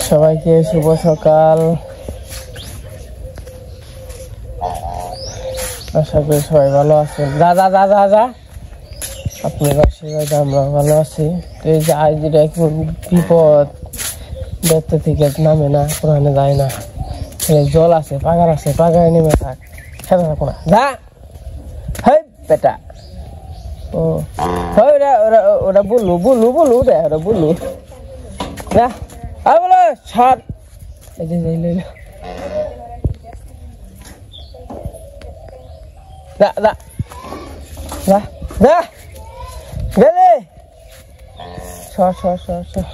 সবাইকে শুভ সকাল। আশা করি সবাই ভালো আছেন। যা যা যা যা যা আপনার আশীর্বাদ আমরা ভালো আছি। তো এই যে আজ যেটা এখন বিপদ, দেখতে থেকে নামে না, কোরআনে যায় না। জল আছে, পাগার আছে, পাগায় নেমে থাক, সাথে থাকো না। যা হাই বেটা। ও ওরা ওরা ওরা বললু বললু বললু রে, ওরা বললু যা। আর বলো ছাড়। এই যে লইল যা যা যা যা গেলে সর সর সর সর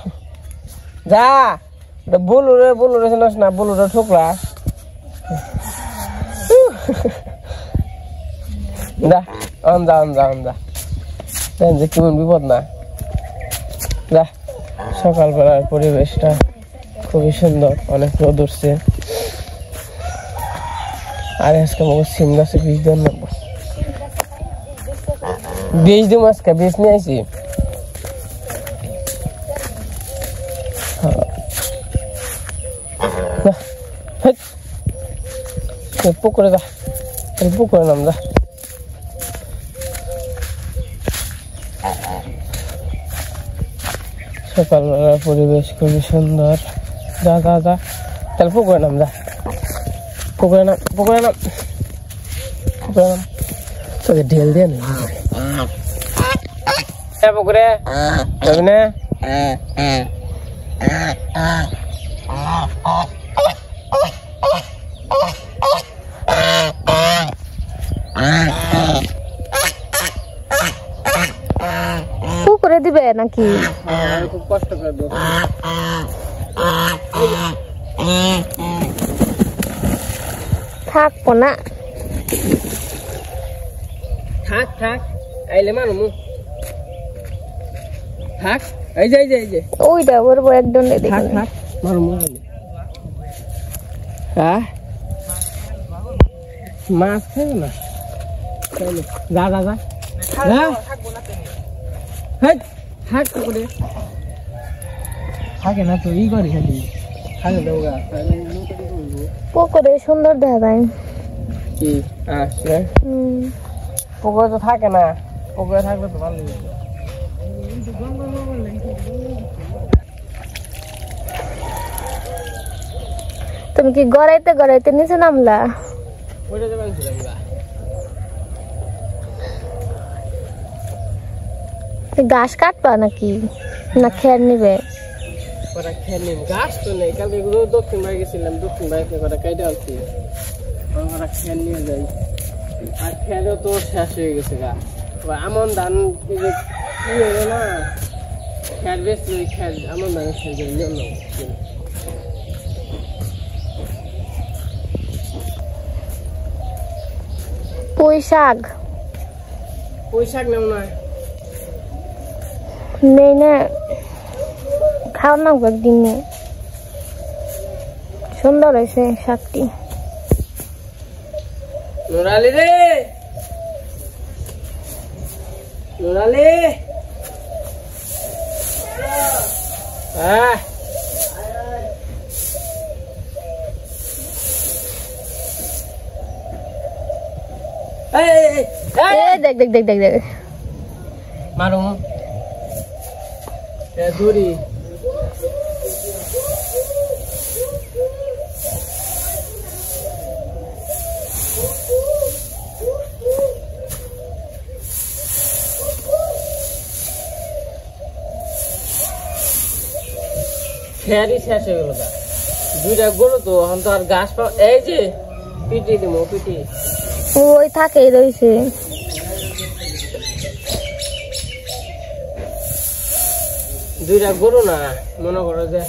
যা। বলু রে শুনস না, বলু রে ঠোকরা যা অন্দা অন্দা অন্দা। যে কেমন বিপদ না। যা সকালবেলার পরিবেশটা খুবই সুন্দর, অনেক রোদ উঠছে। আর আজকে আমার সিম গাছে বীজ দেওয়ার নেবো, বীজ দিব আজকে, বীজ নিয়ে আসি। পুকুরে যা, পুকুরে নাম যা। সকালবেলার পরিবেশ খুবই সুন্দর। যা যা যা, তাহলে পুকুরে নাম যা, পুকুরে নাম, পুকুরে নাম, পুকুরে নাম। তোকে ঢেল দিয়ে না পুকুরে যাবি না। পুকুরে দিবে নাকি? খুব কষ্ট করে দেবো। থাকবো না, থাক থাক, আইলে মারমু থাক। এই যে এই যে এই যে ওইটা ওর একদম থাক থাক, মারমু। হ্যাঁ মাছ খাইবে না, যা যা যা যা। থাক করে থাকে না তো, ই করি খালি থাকে দেবো গা। পুকুরে সুন্দর দেখা যায় কি আসলে পুকুরে তো থাকে না, পুকুরে থাকলে তো ভালো লাগে। তুমি কি গড়াইতে গড়াইতে নিচে নামলা? ঘাস কাটবা নাকি না খের নিবে? গাছ তো নেই, কালকে দক্ষিণ ভাই গেছিলাম, দক্ষিণ ভাইকে কেটে আসছি, খের নিয়ে যাই। আর খেরও তো শেষ হয়ে গেছে গা। আমন ধান না, খের বেশি, ওই খের আমন ধানের খের পুঁই শাক, পুঁই শাক নেও না নেই না, খাও না একদিন। সুন্দর হয়েছে শাকটি। নুরালি রে, নুরালি হ্যাঁ দেখ দেখ দেখ দেখ দেখ মারুম দূরি। খেয়ারই শেষ হয়ে গেল, দুইটা গরু তো এখন তো আর ঘাস পাওয়া। এই যে পিটি দিব, পিটি ওই থাকেই রয়েছে। দুইটা গরু না, মনে করো যে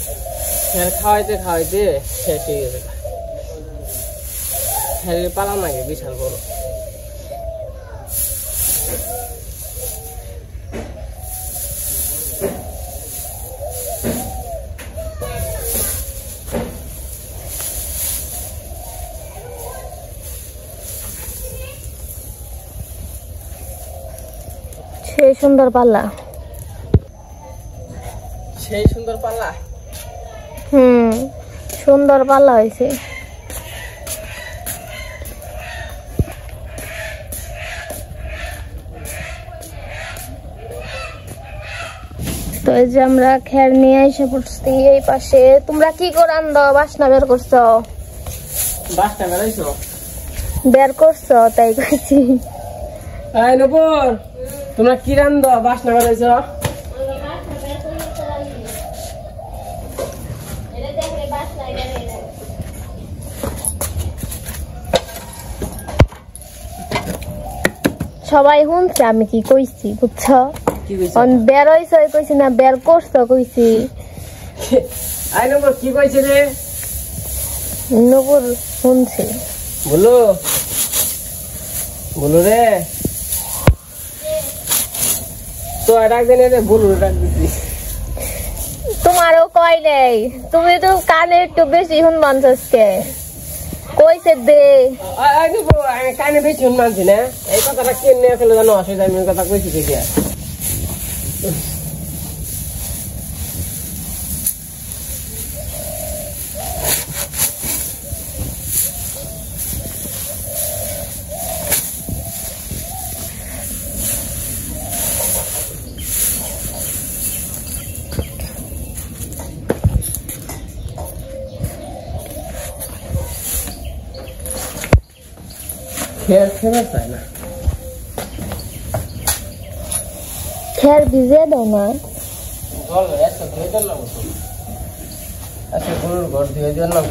খাওয়াইতে খাওয়াইতে শেষ হয়ে গেছে। পালাম নাকি বিশাল বড়। সেই সুন্দর পাল্লা, সেই সুন্দর পাল্লা। সুন্দর পাল্লা হয়েছে। তো এই যে আমরা খের নিয়ে এসে পড়ছি এই পাশে। তোমরা কি করে আনন্দ বাসনা বের করছো? বাসটা বেরাইছো? বের করছো তাই কইছি। এই নপুর, তোমরা কি রান্ধ বাসনা বেরাইছো? সবাই শুনছে আমি কি কইছি, বুঝছো? বের হইছো কইছি না বের করছো কইছি। আই নপুর কি কইছে রে? নপুর শুনছি। বলো বলো রে, তো ডাক দেনে রে, বলো ডাক দিছি। তোমারও কয় নেই, তুমি তো কানে একটু বেশি শুনবান কে কইছে দে। আই নপুর আমি কানে বেশি শুনমানছি না, এই কথাটা কে নিয়ে ফেলে জানো? অসুবিধা আমি কথা কইছি কি? খের ভিজে দাও না। আচ্ছা গরুর ঘর দিয়ে দিলাম।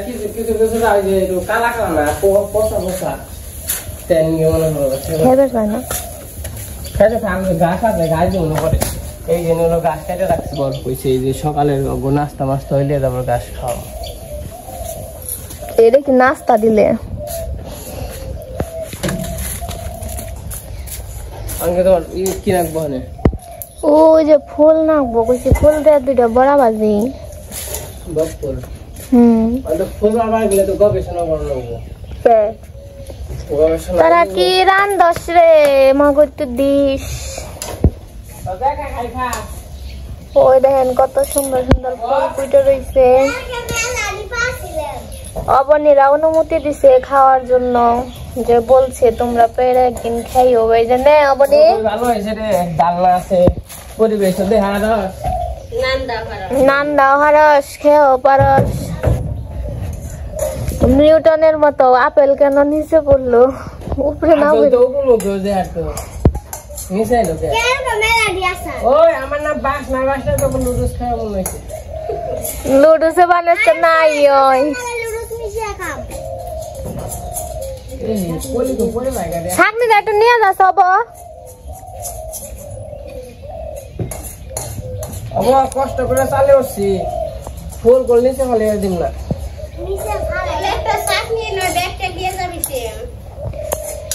কিছু কিছু কিছু কালা কালা না, পচা পচা তেল নিয়ে মনে হলো গাছ আছে, গাছ দিয়ে মনে করে এই জন্য হলো গাছ কেটে রাখছি। বল কইছে এই যে সকালের নাস্তা মাস্তা হইলে তারপর গাছ খাওয়া। এটা কি নাস্তা দিলে? আমাকে তোমার কি রাখবো? ওই যে ফুল নাকবো কইছে, ফুলটা দুইটা বড়া বাজি। ফুল আবার গেলে তো গবেষণা করা লাগবো। তারা কি রান্ধস রে মগজ তো দিস। ওই দেখেন কত সুন্দর সুন্দর ফুল ফুটে রয়েছে। অবনীরা অনুমতি দিছে খাওয়ার জন্য, যে বলছে তোমরা পেরে একদিন খাইও। এই যে নে অবনী, ভালো হয়েছে রে, ডালনা আছে, পরিবেশ দেখারস, নান্দা হারস খেয়েও পারস। নিউটনের মতো আপেল কেন নিচে পড়লো, উপরে না লুডুসে বানাচ্ছে নাই। ছাকনিটা একটু নিয়ে যা সব। কষ্ট করে চালে উঠছি, ফুল করে নিচে ফেলে দিন না।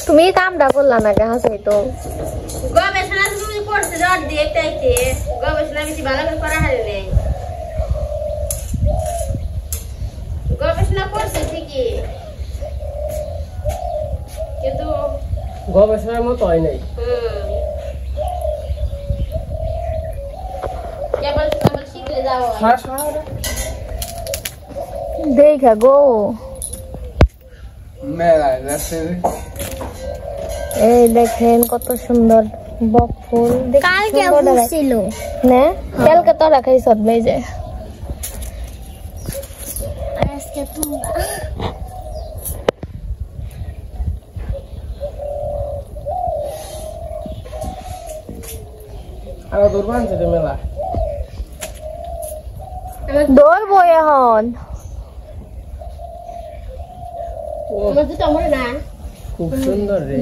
তুমি কামটা করলা না কে? হাসি তো গবেষণা তুমি করছো, রড দিয়ে তাইতে গবেষণা বেশি ভালো করে করা হয় নাই। গবেষণা করছে ঠিকই, কিন্তু গবেষণার মতো হয় নাই। কেবল শিখলে যাও। দেখা গো এই দেখেন কত সুন্দর বক ফুল। কালকে ছিল না, কালকে তোরা খাইছ ভাই যে আজকে তোমরা। আর দূরবান যেতে মেলা ধরবো এখন। খুব সুন্দর রে।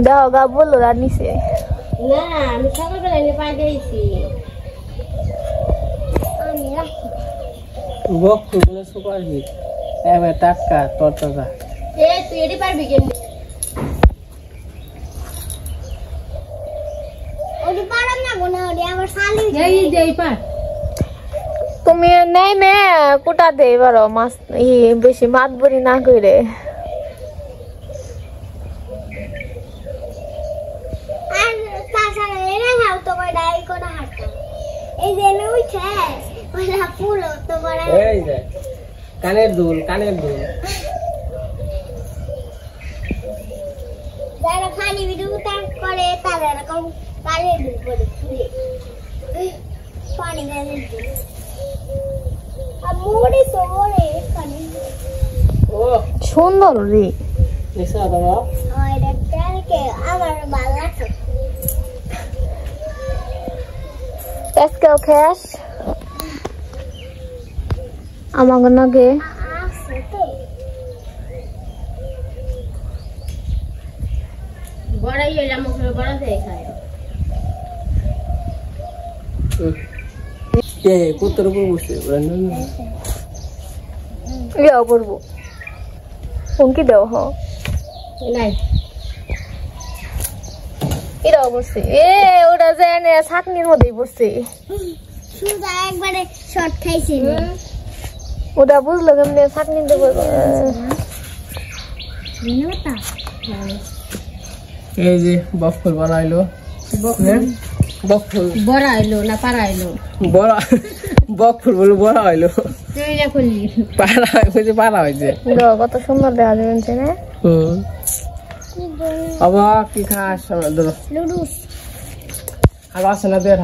দাও গা বললো নিচে। না আমি সকালবেলা এনে পাই দিয়েছি। টাটকা তরতাজা। তুই এটি পারবি কেমনি? তুমি নেই মে কুটা দে এবার মাছ বেশি মাত বড়ি না করে কানের দুল যারা ফানি ভিডিও করে তারা এরকম কানের দুল করে ফুলে পানি গালে আমরে সোরে পানি ও সুন্দর রে দেখছো দাদা ওই দেখতে আমার ভালো লাগে এসকেল ক্যাশ আমাকে নাগে বড়াই এলাম ওখানে বড়া দিয়ে খায় কুত্তর উপর বসে ইয়া করবো হুমকি দেও হ নাই এটা বসছে ওটা যে ছাকনির মধ্যেই বসছে সুদা একবারে শর্ট খাইছে ওটা বুঝলো কেমনে ছাকনি দেবো এই যে বকফুল বানাইলো বকফুল বড়া হইলো না পাড়া হইলো বড় বকফুল বলে বড় হইলো তুই না করলি পাড়া হয়েছে কত সুন্দর দেখা যাচ্ছে না আবার কি খাস লুডুস আবার আছে না দেড়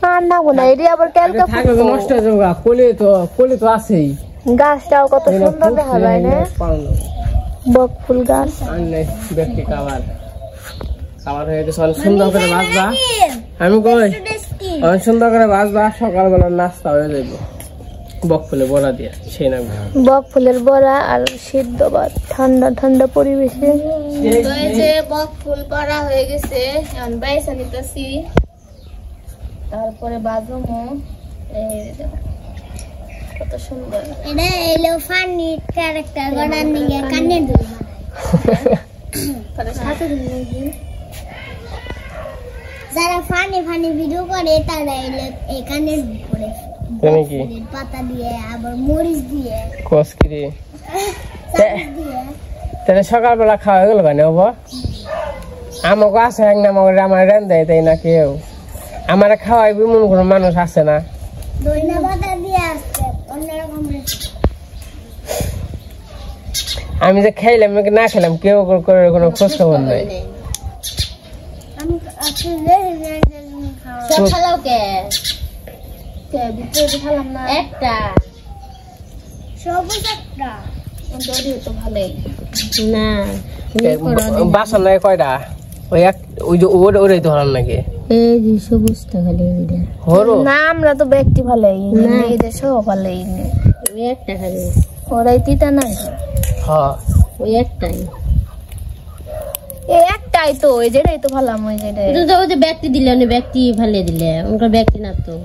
আর না গোনা এটি আবার ক্যালকা থাকলে তো নষ্ট হয়ে যাবে কোলে তো আছেই গাছটাও কত সুন্দর দেখা যায় না বক ফুল গাছ আনলে ব্যক্তি খাবার হয়ে গেছে অনেক সুন্দর করে ভাজবা আমি কই অনেক সুন্দর করে ভাজবা সকালবেলা নাস্তা হয়ে যাইব বক ফুলে বড়া দিয়ে সেই নাম বক ফুলের বড়া আর সিদ্ধ ভাত ঠান্ডা ঠান্ডা পরিবেশে তো এই যে বক ফুল করা হয়ে গেছে এখন বাইসা নিতেছি তারপরে বাজমো এই দেখো কত সুন্দর এটা এলো ফানি ক্যারেক্টার গড়ার নিয়ে কানের দুল তাহলে সাথে দিন যারা ফানি ভিডিও করে তারা এলো এই কানের দুল করে নাকি পাতা দিয়ে আবার মরিচ দিয়ে কসকিরি চামচ দিয়ে তাহলে সকালবেলা খাওয়া গেল কেন হবো আমাকে আছে এক না আমার রান্না তাই না কেউ আমার খাওয়াই মন কোনো মানুষ আছে না দইনা পাতা দিয়ে আসছে অন্যরকম আমি যে খাইলাম না খেলাম কেউ করে কোনো খোঁজ খবর নাই আমি আসলে সব খালাও কে ভিতরে খালাম না একটা সবুজ একটা দড়ি তো ভালোই না বাসন নাই কয়টা ওই যে ওরাই তো হলাম নাকি এই যে সবুজটা খালি হরো না আমরা তো ব্যক্তি ভালোই না এদের সব ভালোই ওই একটা খালি ওরাই তিতা নাই হ্যাঁ ওই একটাই এই একটাই তো ওই যেটাই তো ভালো ওই যেটাই ওই যে ব্যক্তি দিলে উনি ব্যক্তি ভালে দিলে ওনার ব্যক্তি না তো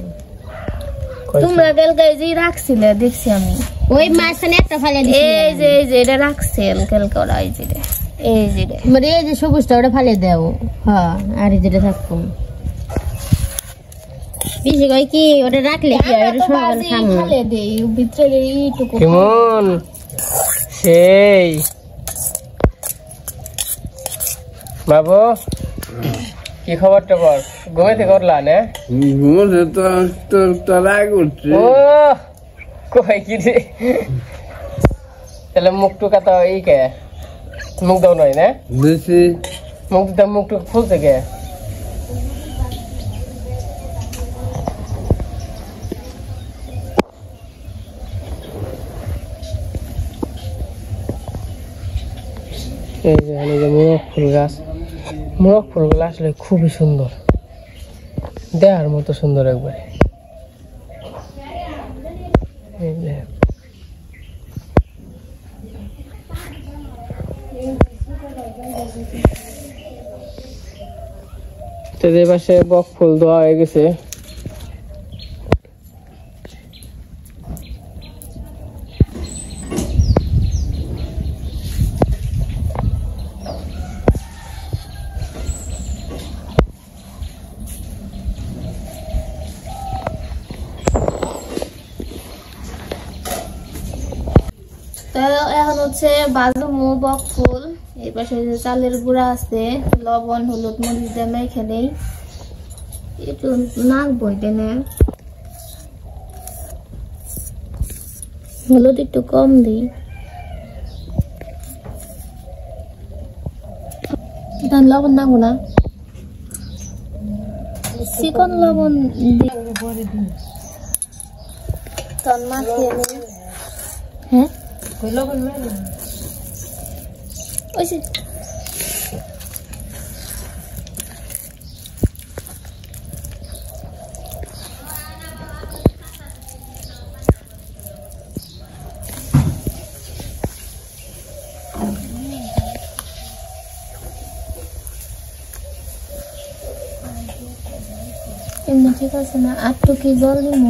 তোমরা কালকে যে রাখছিলে দেখছি আমি ওই মাঝখানে একটা ফালে দিছে এই যে এটা রাখছেন কালকে ওরা এই যে মানে এই যে সবুজটা ওটা ফালে দাও হ্যাঁ আর এই যেটা থাকবো বেশি কয় কি ওটা রাখলে কি আর সকাল খামু ফালে দেই ভিতরে এইটুকু কেমন সেই বাবু কি খবরটা বল ঘুমাইতে করলা না ঘুমোতে তো তারাই করছে ও কই কি রে তাহলে মুখ টুকা তো এই কে মুখ দাও নয় না বেশি মুখ টুক ফুলছে কে এই যে মোরগ ফুল গাছ আসলে খুবই সুন্দর দেখার মতো সুন্দর একবারে এই যে এই পাশে বক ফুল দেওয়া হয়ে গেছে তো এখন হচ্ছে বাজুমু বক ফুল। এই পাশে যে চালের গুঁড়া আছে, লবণ হলুদ মরিচ দিয়ে মেখে নেই, একটু নাক বই দেনে, হলুদ একটু কম দিই, লবণ নাগবো না, চিকন লবণ দিই, মাখিয়ে নিই। হ্যাঁ ওই যে এমনি ঠিক আছে না? আর তো কি জল দিব?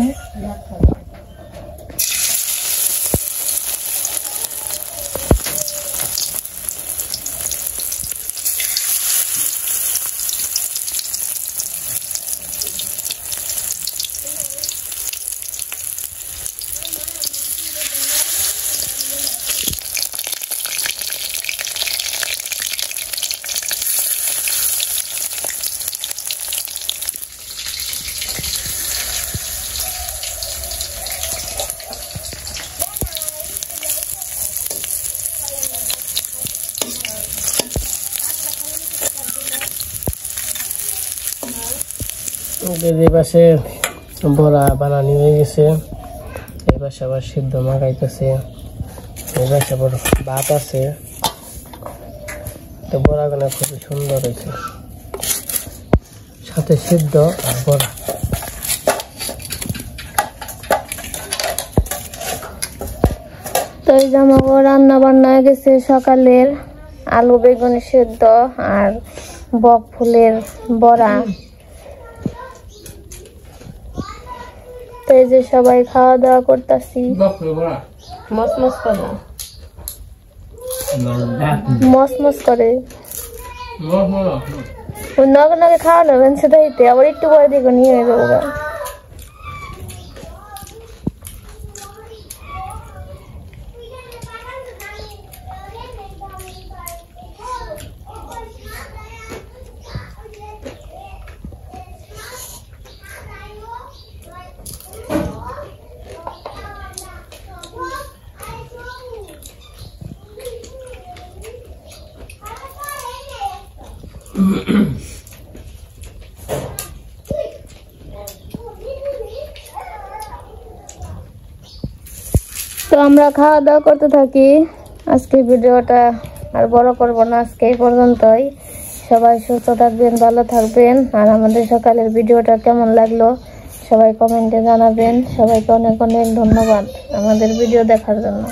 এই পাশে বড়া বানানি হয়ে গেছে, এই পাশে আবার সিদ্ধ মাখাইতেছে, এই পাশে আবার ভাত আছে। তো বড়াগুলো খুবই সুন্দর হয়েছে, সাথে সিদ্ধ আর বড়া। তো এই যে আমার রান্না বান্না হয়ে গেছে সকালের, আলু বেগুন সিদ্ধ আর বক ফুলের বড়া। তো এই যে সবাই খাওয়া দাওয়া করতেছি, মসমস করে মসমস করে ওই নগে নগে খাওয়া নেবেন সেটাইতে, আবার একটু পরে দেখো নিয়ে যাবো। তো আমরা খাওয়া দাওয়া করতে থাকি। আজকে ভিডিওটা আর বড় করব না, আজকে এই পর্যন্তই। সবাই সুস্থ থাকবেন, ভালো থাকবেন। আর আমাদের সকালের ভিডিওটা কেমন লাগলো সবাই কমেন্টে জানাবেন। সবাইকে অনেক অনেক ধন্যবাদ আমাদের ভিডিও দেখার জন্য।